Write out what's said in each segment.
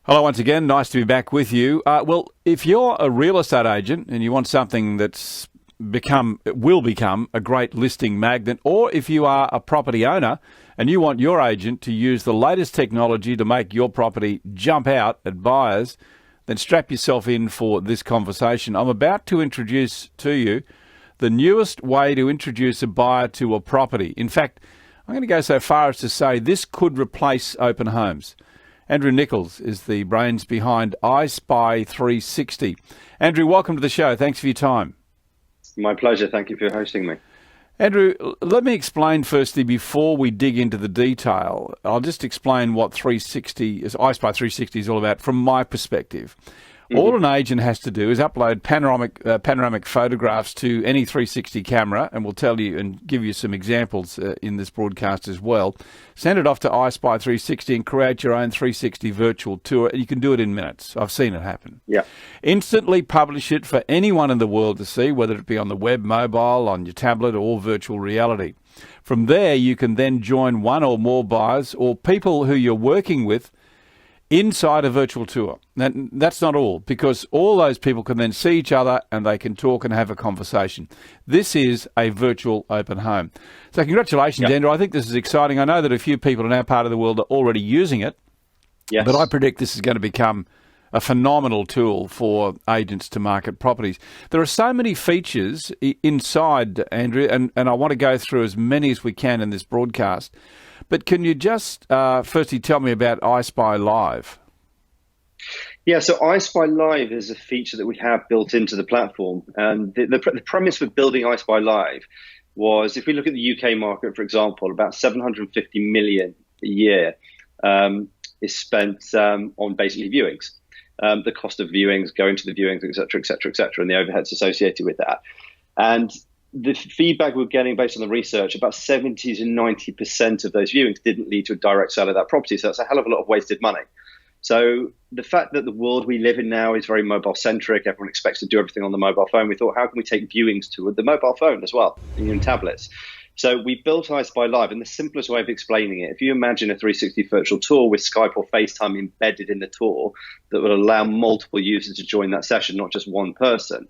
Hello once again, nice to be back with you. Well, if you're a real estate agent and you want something that's will become a great listing magnet, or if you are a property owner and you want your agent to use the latest technology to make your property jump out at buyers, then strap yourself in for this conversation. I'm about to introduce to you the newest way to introduce a buyer to a property. In fact, I'm going to go so far as to say this could replace open homes. Andrew Nicholls is the brains behind EyeSpy360. Andrew, welcome to the show. Thanks for your time. My pleasure. Thank you for hosting me. Andrew, let me explain firstly, before we dig into the detail, I'll just explain what EyeSpy360 is all about from my perspective. All an agent has to do is upload panoramic photographs to any 360 camera, and we'll tell you and give you some examples in this broadcast as well. Send it off to EyeSpy360 and create your own 360 virtual tour. You can do it in minutes. I've seen it happen. Yeah. Instantly publish it for anyone in the world to see, whether it be on the web, mobile, on your tablet, or virtual reality. From there, you can then join one or more buyers or people who you're working with inside a virtual tour. That's not all, because all those people can then see each other and they can talk and have a conversation. This is a virtual open home. So congratulations, Andrew. I think this is exciting. I know that a few people in our part of the world are already using it, but I predict this is going to become a phenomenal tool for agents to market properties. There are so many features inside, Andrew, and I want to go through as many as we can in this broadcast. But can you just firstly tell me about EyeSpy Live? Yeah, so EyeSpy Live is a feature that we have built into the platform. And the premise for building EyeSpy Live was, if we look at the UK market, for example, about 750 million a year is spent on basically viewings. The cost of viewings, going to the viewings, et cetera, and the overheads associated with that. And the feedback we're getting based on the research, about 70 to 90% of those viewings didn't lead to a direct sale of that property. So that's a hell of a lot of wasted money. So the fact that the world we live in now is very mobile centric, everyone expects to do everything on the mobile phone. We thought, how can we take viewings to the mobile phone as well, and tablets? So we built EyeSpy Live, and the simplest way of explaining it, if you imagine a 360 virtual tour with Skype or FaceTime embedded in the tour that would allow multiple users to join that session, not just one person.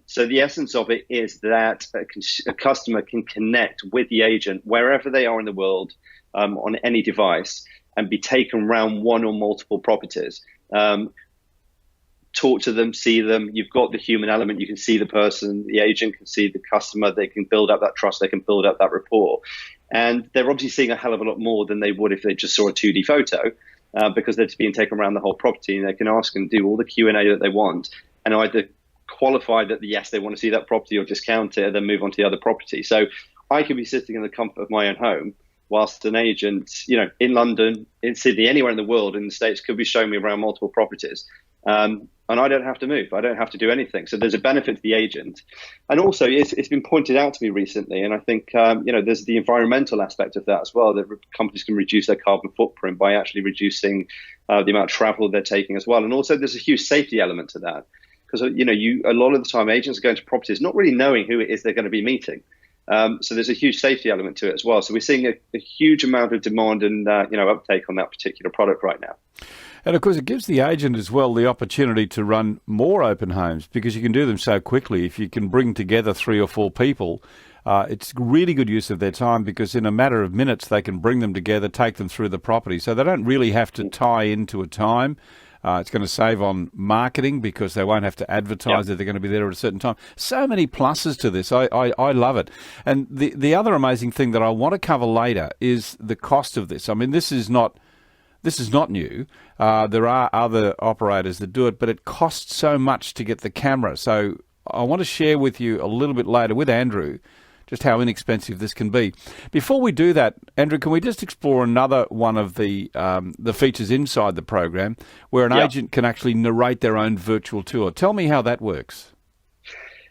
So the essence of it is that a customer can connect with the agent wherever they are in the world, on any device, and be taken around one or multiple properties. Talk to them, see them. You've got the human element. You can see the person, the agent can see the customer. They can build up that trust. They can build up that rapport. And they're obviously seeing a hell of a lot more than they would if they just saw a 2D photo, because they're just being taken around the whole property, and they can ask and do all the Q&A that they want, and either qualify that yes, they want to see that property, or discount it and then move on to the other property. So I could be sitting in the comfort of my own home whilst an agent, in London, in Sydney, anywhere in the world, in the States, could be showing me around multiple properties. And I don't have to move. I don't have to do anything. So there's a benefit to the agent. And also, it's been pointed out to me recently, and I think, there's the environmental aspect of that as well, that companies can reduce their carbon footprint by actually reducing the amount of travel they're taking as well. And also, there's a huge safety element to that. Because, a lot of the time, agents are going to properties not really knowing who it is they're going to be meeting. So there's a huge safety element to it as well. So we're seeing a huge amount of demand and, uptake on that particular product right now. And, of course, it gives the agent as well the opportunity to run more open homes, because you can do them so quickly. If you can bring together 3 or 4 people, it's really good use of their time, because in a matter of minutes they can bring them together, take them through the property. So they don't really have to tie into a time. It's going to save on marketing, because they won't have to advertise that they're going to be there at a certain time. So many pluses to this. I love it. And the other amazing thing that I want to cover later is the cost of this. I mean, this is not new. There are other operators that do it, but it costs so much to get the camera. So I want to share with you a little bit later with Andrew just how inexpensive this can be. Before we do that, Andrew, can we just explore another one of the features inside the program where an agent can actually narrate their own virtual tour? Tell me how that works.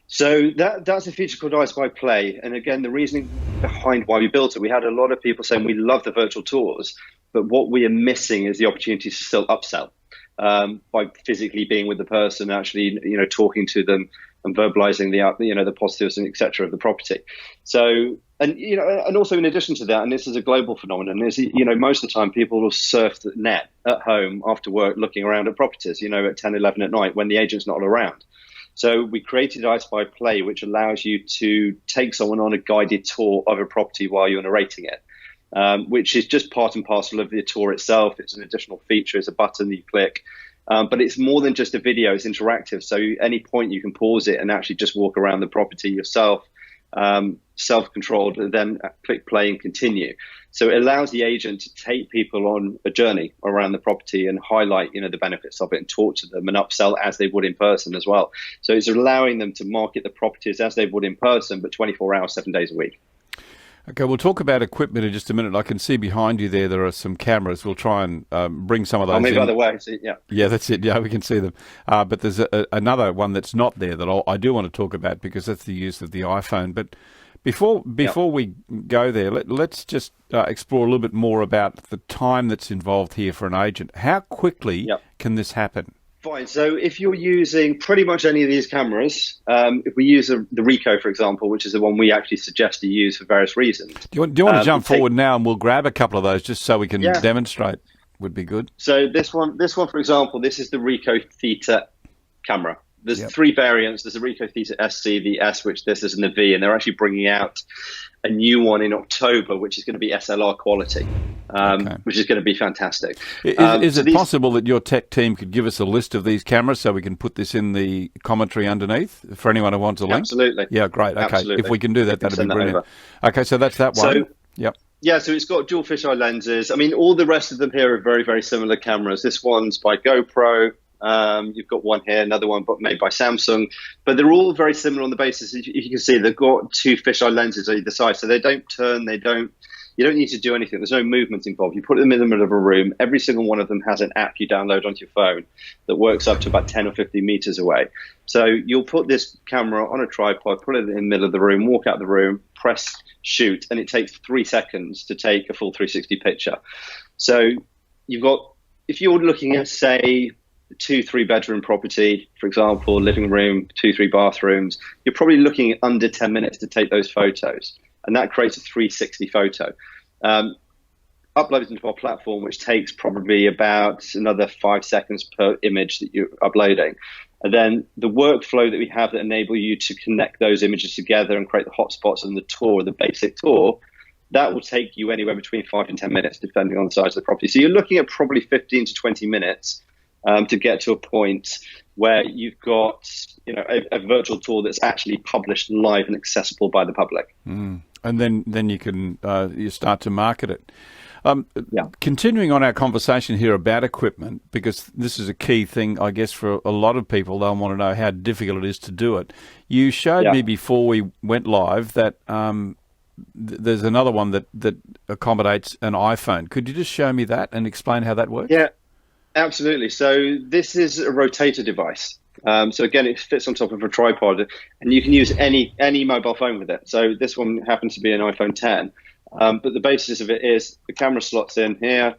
So that's a feature called EyeSpy Play. And again, the reasoning behind why we built it, we had a lot of people saying we love the virtual tours, but what we are missing is the opportunity to still upsell by physically being with the person, actually, talking to them and verbalizing the positives and et cetera of the property. So And and also in addition to that, and this is a global phenomenon, is most of the time people will surf the net at home after work, looking around at properties, at 10, 11 at night when the agent's not around. So we created EyeSpy Play, which allows you to take someone on a guided tour of a property while you're narrating it, which is just part and parcel of the tour itself. It's an additional feature. It's a button that you click. But it's more than just a video. It's interactive. So at any point you can pause it and actually just walk around the property yourself, self-controlled, and then click play and continue. So it allows the agent to take people on a journey around the property and highlight, the benefits of it and talk to them and upsell as they would in person as well. So it's allowing them to market the properties as they would in person, but 24 hours, 7 days a week. Okay, we'll talk about equipment in just a minute. I can see behind you there are some cameras. We'll try and bring some of those in. By the way, yeah. Yeah, that's it. Yeah, we can see them. But there's another one that's not there that I do want to talk about, because that's the use of the iPhone. But before we go there, let's just explore a little bit more about the time that's involved here for an agent. How quickly can this happen? Fine. So if you're using pretty much any of these cameras, if we use the Ricoh, for example, which is the one we actually suggest to use for various reasons. Do you want to jump forward now and we'll grab a couple of those just so we can demonstrate? Would be good. So this one, for example, this is the Ricoh Theta camera. There's three variants. There's the Ricoh Theta SC, the S, which this is, and the V, and they're actually bringing out a new one in October, which is going to be SLR quality, which is going to be fantastic. Is it possible that your tech team could give us a list of these cameras so we can put this in the commentary underneath for anyone who wants a link? Absolutely. Yeah, great. Okay, Absolutely. If we can do that, that'd be brilliant. Okay, so that's that one. Yeah, so it's got dual fisheye lenses. I mean, all the rest of them here are very, very similar cameras. This one's by GoPro. You've got one here, another one made by Samsung, but they're all very similar on the basis. If you can see, they've got two fisheye lenses on either side, so they don't turn. You don't need to do anything. There's no movement involved. You put them in the middle of a room. Every single one of them has an app you download onto your phone that works up to about 10 or 15 meters away. So you'll put this camera on a tripod, put it in the middle of the room, walk out the room, press shoot, and it takes 3 seconds to take a full 360 picture. So if you're looking at, say, 2-3 bedroom property, for example, living room, 2-3 bathrooms, you're probably looking at under 10 minutes to take those photos, and that creates a 360 photo. Uploaded into our platform, which takes probably about another 5 seconds per image that you're uploading. And then the workflow that we have that enable you to connect those images together and create the hotspots and the tour, the basic tour, that will take you anywhere between 5 and 10 minutes, depending on the size of the property. So you're looking at probably 15 to 20 minutes to get to a point where you've got a virtual tour that's actually published live and accessible by the public. And then you can you start to market it. Continuing on our conversation here about equipment, because this is a key thing, I guess, for a lot of people. They'll want to know how difficult it is to do it. You showed me before we went live that there's another one that accommodates an iPhone. Could you just show me that and explain how that works? Yeah. Absolutely. So this is a rotator device. So again, it fits on top of a tripod, and you can use any mobile phone with it. So this one happens to be an iPhone 10. But the basis of it is the camera slots in here,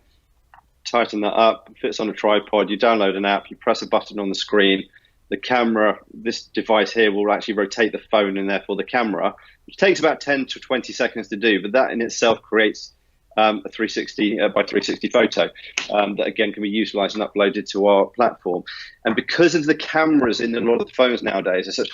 tighten that up, fits on a tripod. You download an app, you press a button on the screen. The camera, this device here, will actually rotate the phone and therefore the camera, which takes about 10 to 20 seconds to do. But that in itself creates a 360 by 360 photo that again can be utilized and uploaded to our platform. And because of the cameras in a lot of the phones nowadays are such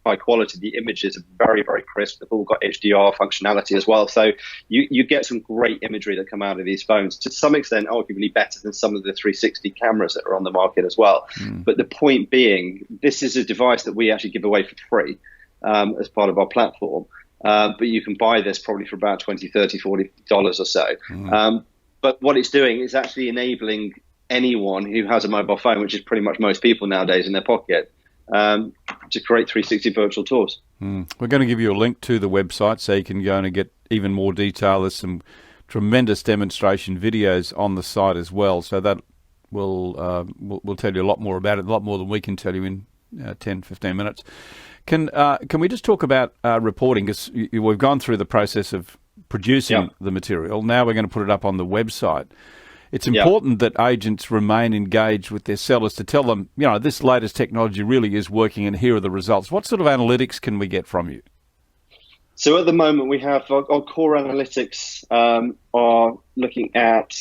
high quality, the images are very, very crisp. They've all got HDR functionality as well. So you get some great imagery that come out of these phones, to some extent arguably better than some of the 360 cameras that are on the market as well. But the point being, this is a device that we actually give away for free as part of our platform. But you can buy this probably for about $20, $30, $40 or so. But what it's doing is actually enabling anyone who has a mobile phone, which is pretty much most people nowadays in their pocket, to create 360 virtual tours. We're going to give you a link to the website so you can go and get even more detail. There's some tremendous demonstration videos on the site as well. So that will tell you a lot more about it, a lot more than we can tell you in 10, 15 minutes. Can we just talk about reporting? Because we've gone through the process of producing the material. Now we're going to put it up on the website. It's important that agents remain engaged with their sellers to tell them, this latest technology really is working and here are the results. What sort of analytics can we get from you? So at the moment, we have our core analytics are looking at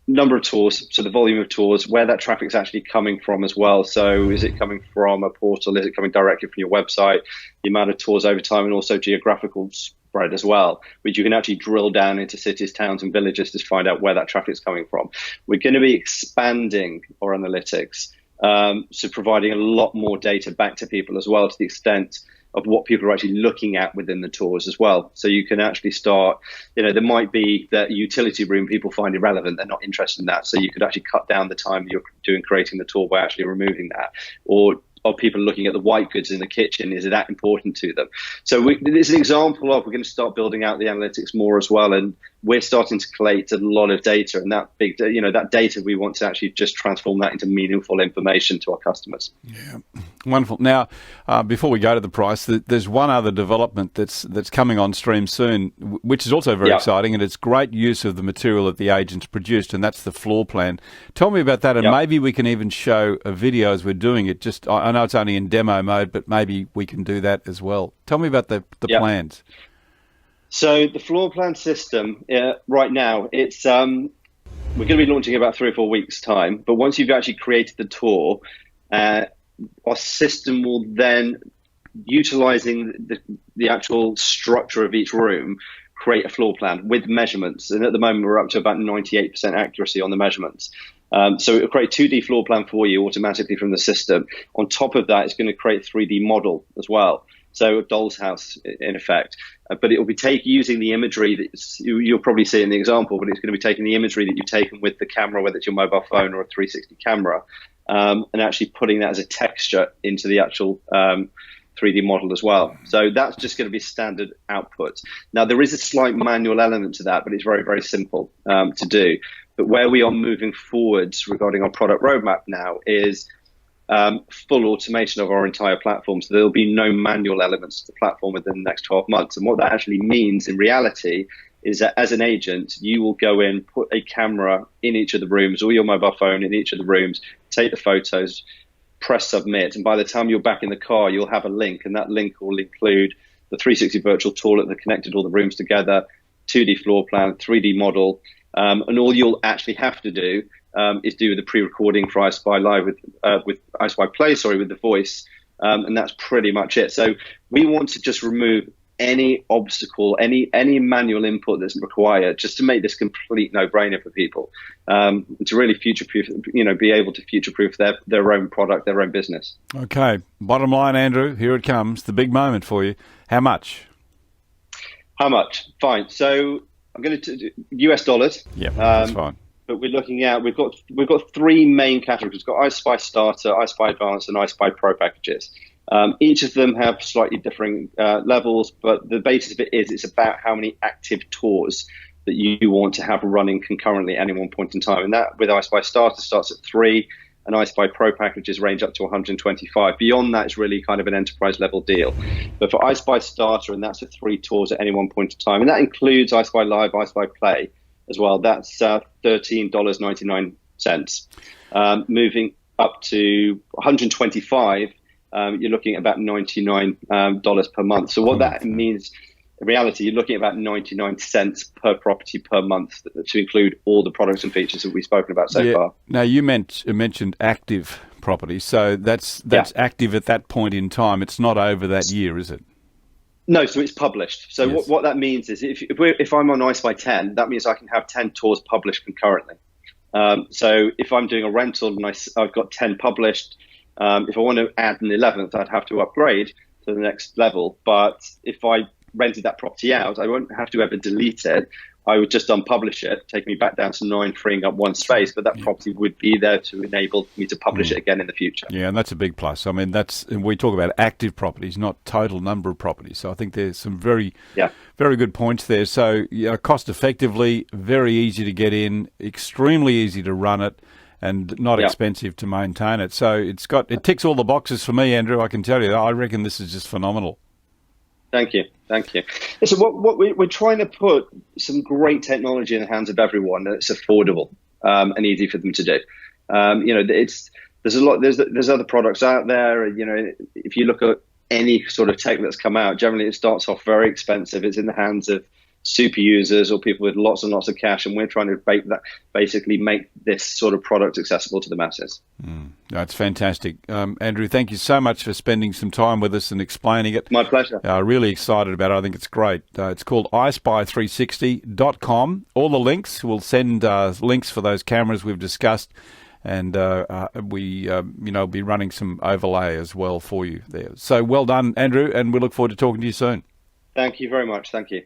number of tours, so the volume of tours, where that traffic is actually coming from as well. So is it coming from a portal? Is it coming directly from your website? The amount of tours over time, and also geographical spread as well, which you can actually drill down into cities, towns, and villages to find out where that traffic is coming from. We're going to be expanding our analytics, so providing a lot more data back to people as well, to the extent of what people are actually looking at within the tours as well. So you can actually start, there might be that utility room people find irrelevant, they're not interested in that. So you could actually cut down the time you're doing creating the tour by actually removing that. Or are people looking at the white goods in the kitchen? Is it that important to them? So it's an example of, we're going to start building out the analytics more as well. And we're starting to collate a lot of data, and that big, that data, we want to actually just transform that into meaningful information to our customers. Yeah, wonderful. Now, before we go to the price, there's one other development that's coming on stream soon, which is also very exciting, and it's great use of the material that the agents produced, and that's the floor plan. Tell me about that, and maybe we can even show a video as we're doing it. Just, I know it's only in demo mode, but maybe we can do that as well. Tell me about the plans. So the floor plan system right now, it's we're going to be launching in about 3 or 4 weeks' time. But once you've actually created the tour, our system will then, utilizing the actual structure of each room, create a floor plan with measurements. And at the moment, we're up to about 98% accuracy on the measurements. So it will create a 2D floor plan for you automatically from the system. On top of that, it's going to create a 3D model as well. So a doll's house, in effect. But it will be using the imagery that you'll probably see in the example, but it's going to be taking the imagery that you've taken with the camera, whether it's your mobile phone or a 360 camera, and actually putting that as a texture into the actual 3D model as well. So that's just going to be standard output. Now, there is a slight manual element to that, but it's very, very simple to do. But where we are moving forwards regarding our product roadmap now is full automation of our entire platform. So there'll be no manual elements to the platform within the next 12 months. And what that actually means in reality is that as an agent, you will go in, put a camera in each of the rooms, or your mobile phone in each of the rooms, take the photos, press submit. And by the time you're back in the car, you'll have a link, and that link will include the 360 virtual toilet that connected all the rooms together, 2D floor plan, 3D model. And all you'll actually have to do is do the pre-recording for EyeSpy Live with EyeSpy Play, with the voice, and that's pretty much it. So we want to just remove any obstacle, any manual input that's required, just to make this complete no-brainer for people, to really future-proof, be able to future-proof their own product, their own business. Okay, bottom line, Andrew, here it comes, the big moment for you. How much? How much? Fine. So I'm going to US dollars. Yeah, that's fine. But we're looking at, we've got 3 main categories. We've got EyeSpy Starter, EyeSpy Advanced, and EyeSpy Pro packages. Each of them have slightly differing levels, but the basis of it is it's about how many active tours that you want to have running concurrently at any one point in time. And that, with EyeSpy Starter, starts at 3, and EyeSpy Pro packages range up to 125. Beyond that, it's really kind of an enterprise level deal. But for EyeSpy Starter, and that's at 3 tours at any one point in time, and that includes EyeSpy Live, EyeSpy Play as well. That's $13.99. Moving up to 125, you're looking at about $99 per month. So what that means, in reality, you're looking at about 99 cents per property per month to include all the products and features that we've spoken about so far. Now, you mentioned active properties, so that's active at that point in time. It's not over that year, is it? No, so it's published. So yes. what that means is if I'm on EyeSpy 10, that means I can have 10 tours published concurrently. So if I'm doing a rental and I've got 10 published, if I want to add an 11th, I'd have to upgrade to the next level. But if I rented that property out, I won't have to ever delete it. I would just unpublish it, take me back down to 9, freeing up 1 space, but that property would be there to enable me to publish it again in the future. Yeah, and that's a big plus. I mean, we talk about active properties, not total number of properties. So I think there's some very good points there. So cost effectively, very easy to get in, extremely easy to run it, and not expensive to maintain it. So it ticks all the boxes for me, Andrew. I can tell you, I reckon this is just phenomenal. Thank you. Listen, what we're trying to put some great technology in the hands of everyone that's affordable and easy for them to do. There's other products out there. If you look at any sort of tech that's come out, generally it starts off very expensive. It's in the hands of super users or people with lots and lots of cash, and we're trying to basically make this sort of product accessible to the masses. That's fantastic. Andrew, thank you so much for spending some time with us and explaining it. My pleasure. Really excited about it. I think it's great. It's called EyeSpy360.com. All the links, we'll send links for those cameras we've discussed, and we'll be running some overlay as well for you there. So well done, Andrew, and we look forward to talking to you soon. Thank you very much. Thank you.